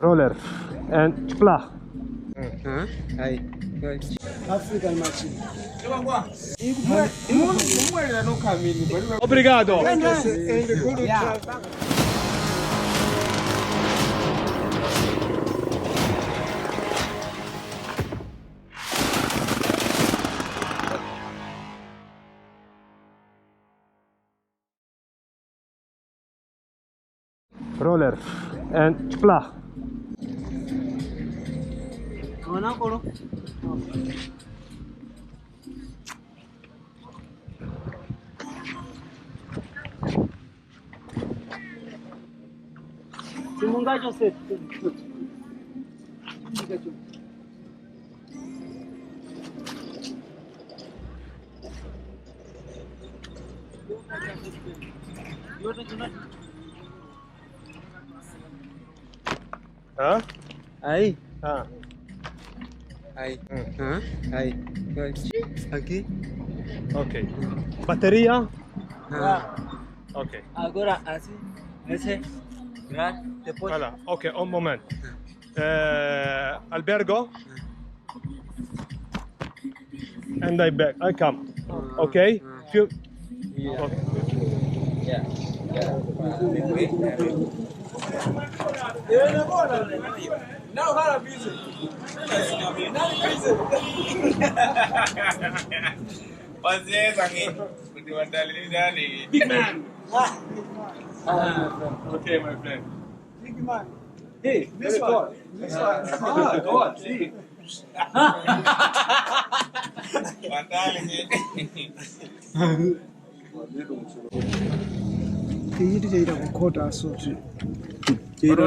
Roller and pla. Hai. African machine. Obrigado. Roller and pla. Huh? Hai. Ah. Hai. Hai. Aqui. Ok. Batteria? Ok. Agora assim. Esse. Depois. Voilà. Ok, un moment. Albergo? And I come. Okay? Few. Yeah. Okay. Yeah. Now how are busy? Big man. Okay, my friend. Big man. Hey, this one. This one. God, see. Hii itaita kukota sote. Yeah,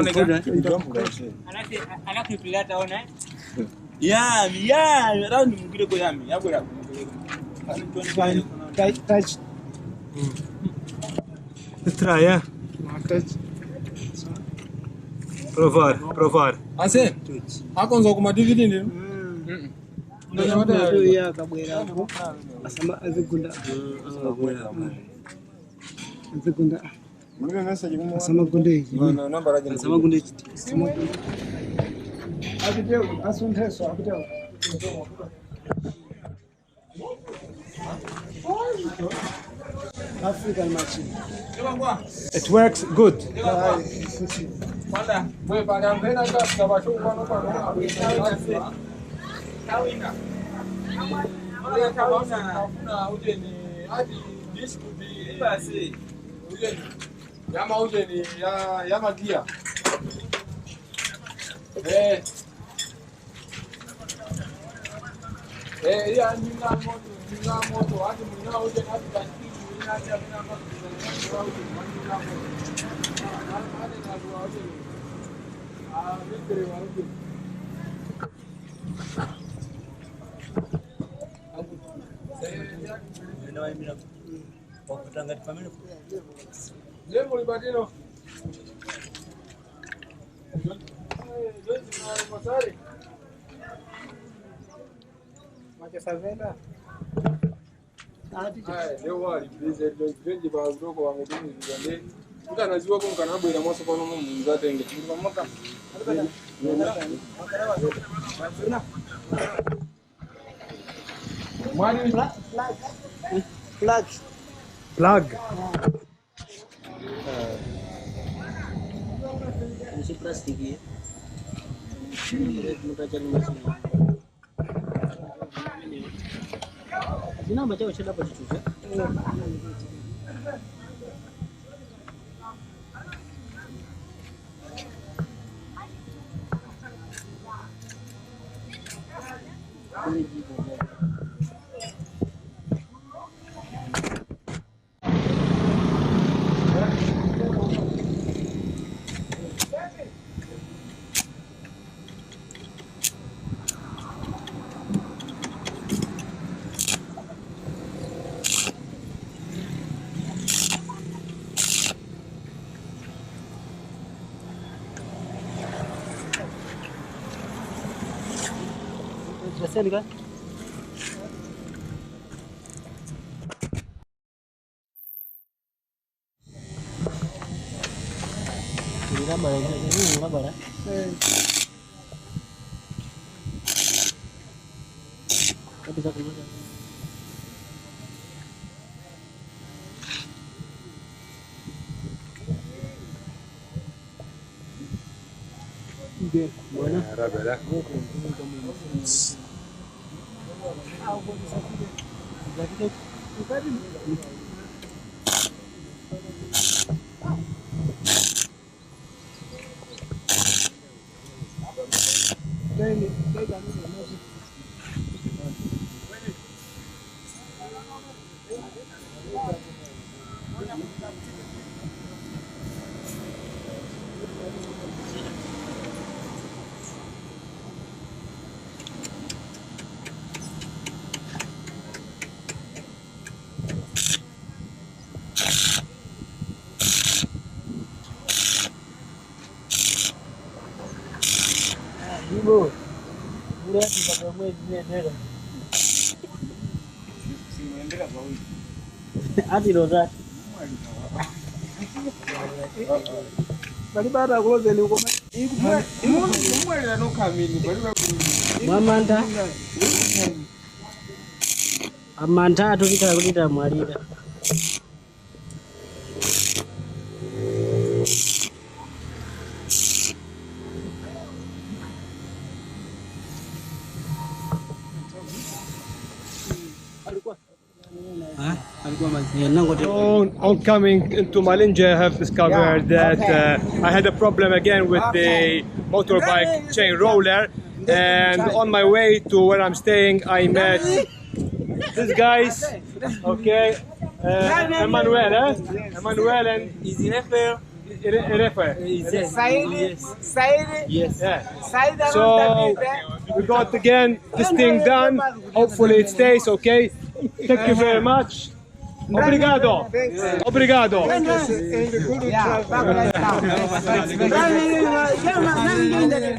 around mkile kwa yami. Yako ya. Touch. Let's try, yeah? Touch. Provar. Ase. Akonza kuma dividend. Ndio ya kabwera hapo. Asama azigunda. Azigunda. Asama gunde. Asama gunde. Abiteu, asunte só, abiteu. African machine. It works good. Plug. Ini plastik ya. Muka cari mesin. Sina baca usia dapat juga. Selesai kan? Ini kan barangnya ini enggak barang. Kabisa kabisa. Bwana. Ibu. Bulan mpaka mwezi nenda. Simuendeka kwa wiki. Hadi roza. Bali baada ya kuloza ni uko mwele no kamini bali Mamanta. Amanta atukita kulita mwalida. On coming into Milange, I have discovered that I had a problem again with the motorbike chain roller, and on my way to where I'm staying, I met these guys. Okay, Emmanuel and Refer. Yes. Yeah. So we got again this thing done. Hopefully it stays. Okay. Thank you very much. Obrigado. Obrigado.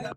Yeah.